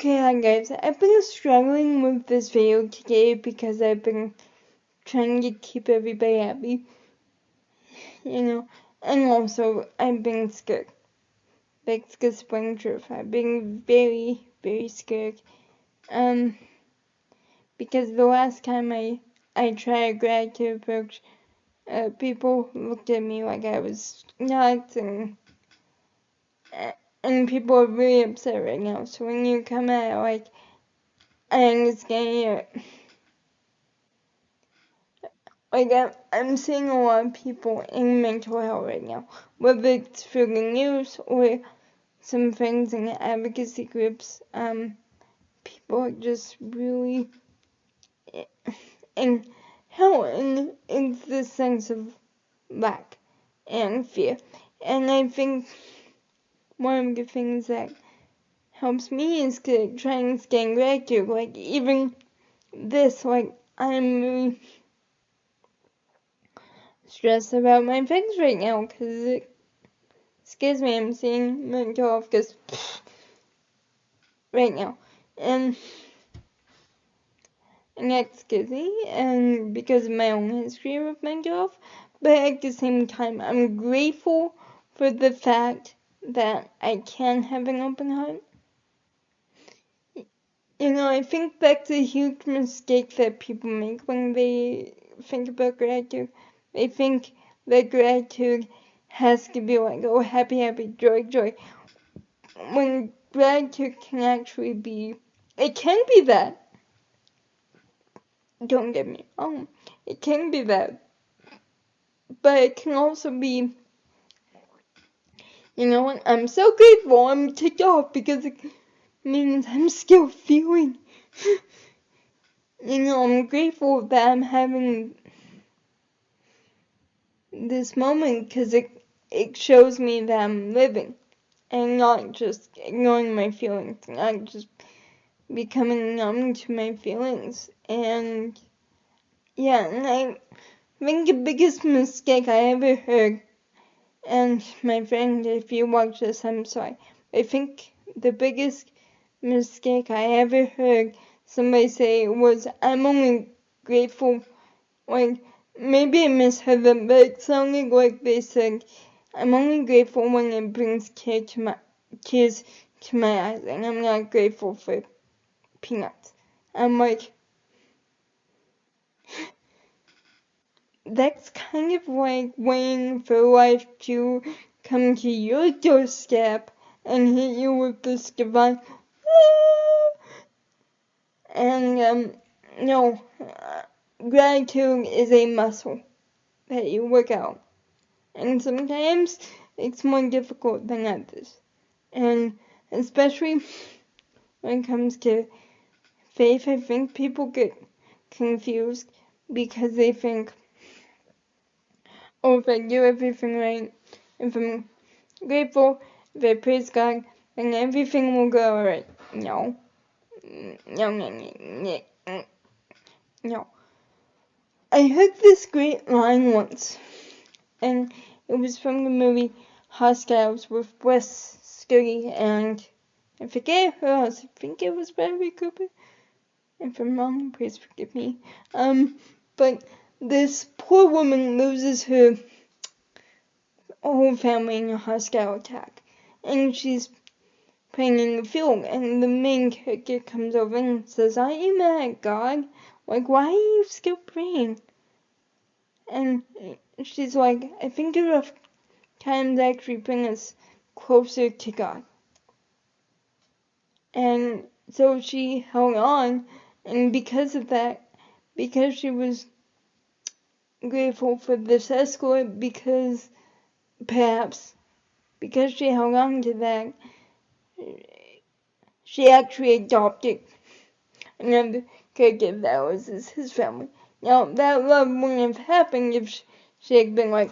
Okay, hi guys, I've been struggling with this video today because I've been trying to keep everybody happy, and also I've been scared. That's the spring truth. I've been very, very scared. Because the last time I tried a gratitude approach, people looked at me like I was nuts, and people are really upset right now. So when you come at it like, I understand you. I'm seeing a lot of people in mental health right now, whether it's through the news or some friends in advocacy groups. People are just really in hell, and it's this sense of lack and fear. And I think one of the things that helps me is to try and stay in gratitude. Like even this, I'm really stressed about my things right now because it scares me. I'm seeing mental health just right now, and that's scary, and because of my own history with mental health. But at the same time, I'm grateful for the fact that I can have an open heart. I think that's a huge mistake that people make when they think about gratitude. They think that gratitude has to be like, oh, happy, happy, joy, joy. When gratitude can actually be, it can be that. Don't get me wrong. It can be that. But it can also be, what? I'm so grateful I'm ticked off because it means I'm still feeling. I'm grateful that I'm having this moment because it shows me that I'm living and not just ignoring my feelings, not just becoming numb to my feelings. And yeah, and I think the biggest mistake I ever heard, and my friend, if you watch this, I'm sorry, I think the biggest mistake I ever heard somebody say was, I'm only grateful, maybe I misheard them, but it sounded like they said, I'm only grateful when it brings tears to my eyes, and I'm not grateful for peanuts. I'm like, that's kind of like waiting for life to come to your doorstep and hit you with this divine, and no, gratitude is a muscle that you work out, and sometimes it's more difficult than others, and especially when it comes to faith, I think people get confused because they think, oh, if I do everything right, if I'm grateful, if I praise God, then everything will go alright. No. No. I heard this great line once, and it was from the movie Hostiles with Wes Studi, and I forget who else. I think it was Bradley Cooper. If I'm wrong, please forgive me. But this poor woman loses her whole family in a hostile attack, and she's praying in the field, and the main character comes over and says, "Are you mad at God? Like, why are you still praying?" And she's like, "I think the rough times actually bring us closer to God." And so she held on, and because of that, because she was grateful for this escort, because she held on to that, she actually adopted another character that was his family. Now, that love wouldn't have happened if she had been,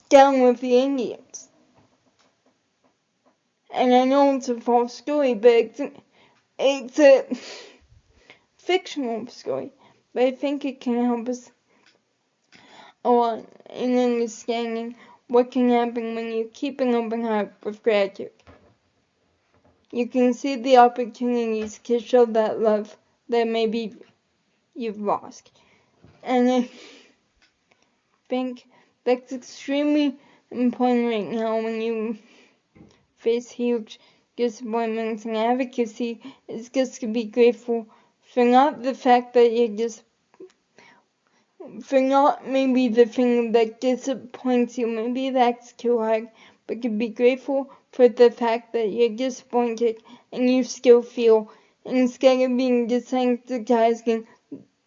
down with the Indians. And I know it's a false story, but it's a fictional story. But I think it can help us a lot in understanding what can happen when you keep an open heart with gratitude. you can see the opportunities to show that love that maybe you've lost. And I think that's extremely important right now when you face huge disappointments, and advocacy is just to be grateful for not the fact that you just for not maybe the thing that disappoints you, maybe that's too hard, but to be grateful for the fact that you're disappointed and you still feel, instead of being desensitized and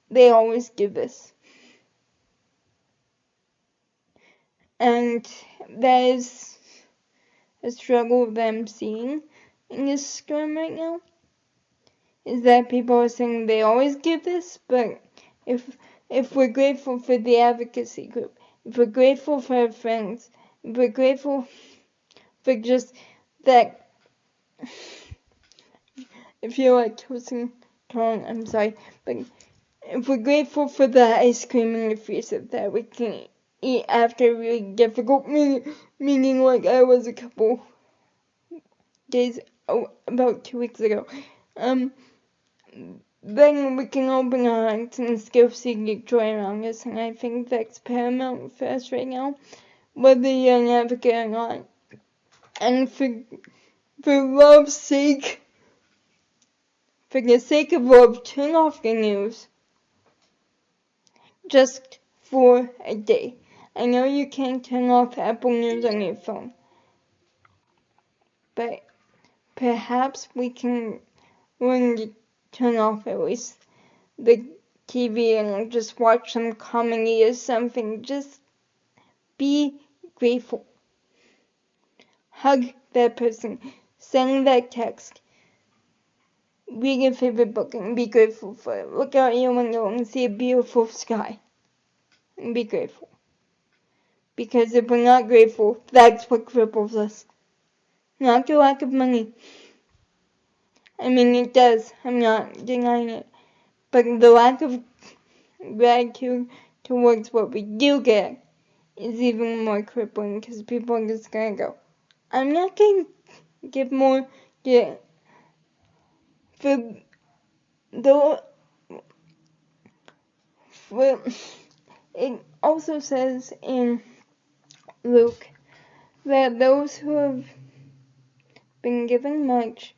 they always give this. And that is a struggle that I'm seeing in this storm right now, is that people are saying they always give this, but if we're grateful for the advocacy group, if we're grateful for our friends, if we're grateful for just that, if you're like toasting Tone, I'm sorry, but if we're grateful for the ice cream in the freezer that we can eat after a really difficult meeting like I was a couple days, about 2 weeks ago, then we can open our hearts and still see the joy around us, and I think that's paramount for us right now, whether you're an advocate or not. And for love's sake, for the sake of love, turn off the news just for a day. I know you can't turn off Apple News on your phone, but perhaps we can learn to turn off at least the TV and just watch some comedy or something. Just be grateful. Hug that person. Send that text. Read your favorite book and be grateful for it. Look out your window and see a beautiful sky. And be grateful. Because if we're not grateful, that's what cripples us. Not the lack of money. I mean, it does. I'm not denying it. But the lack of gratitude towards what we do get is even more crippling, because people are just gonna go, I'm not gonna give more to for the for it also says in Luke that those who have been given much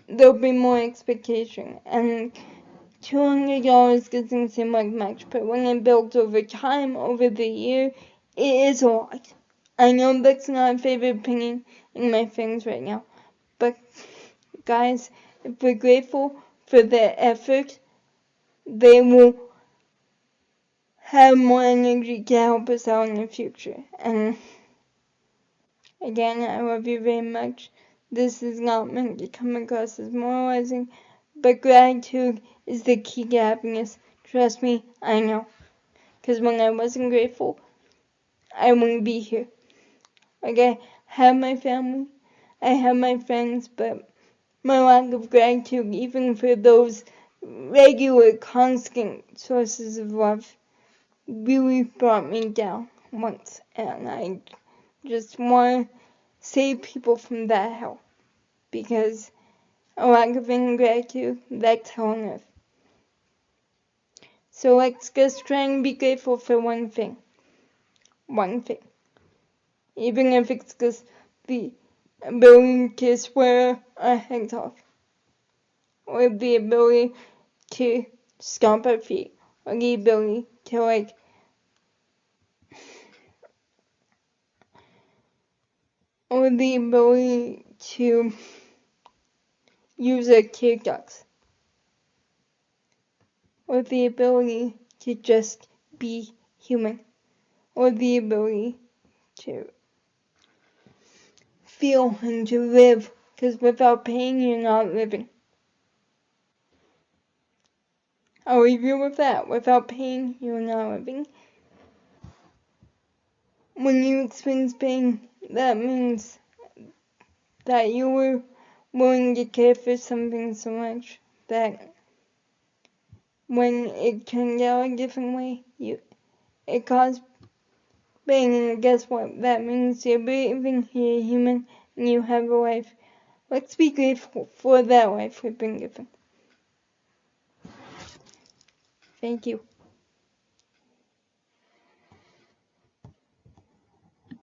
there'll be more expectation, and $200 doesn't seem like much, but when it builds over time, over the year, it is a lot. I know that's not a favorite opinion in my things right now, but guys, if we're grateful for their effort, they will have more energy to help us out in the future. And again, I love you very much. This is not meant to come across as moralizing, but gratitude is the key to happiness. Trust me, I know. Because when I wasn't grateful, I wouldn't be here. Like, I have my family, I have my friends, but my lack of gratitude, even for those regular, constant sources of love, really brought me down once. And I just want to save people from that hell. Because a lack of gratitude, that's hell on earth. So let's just try and be grateful for one thing. One thing. Even if it's just the ability to swear our heads off. Or the ability to stomp our feet. Or the ability to or the ability to use our tear ducts. Or the ability to just be human. Or the ability to feel and to live, because without pain you're not living. I'll leave you with that. Without pain you're not living. When you experience pain, that means that you were willing to care for something so much that when it turned out a different way, it caused pain, and guess what? That means you're breathing, you're human, and you have a life. let's be grateful for that life we've been given. Thank you.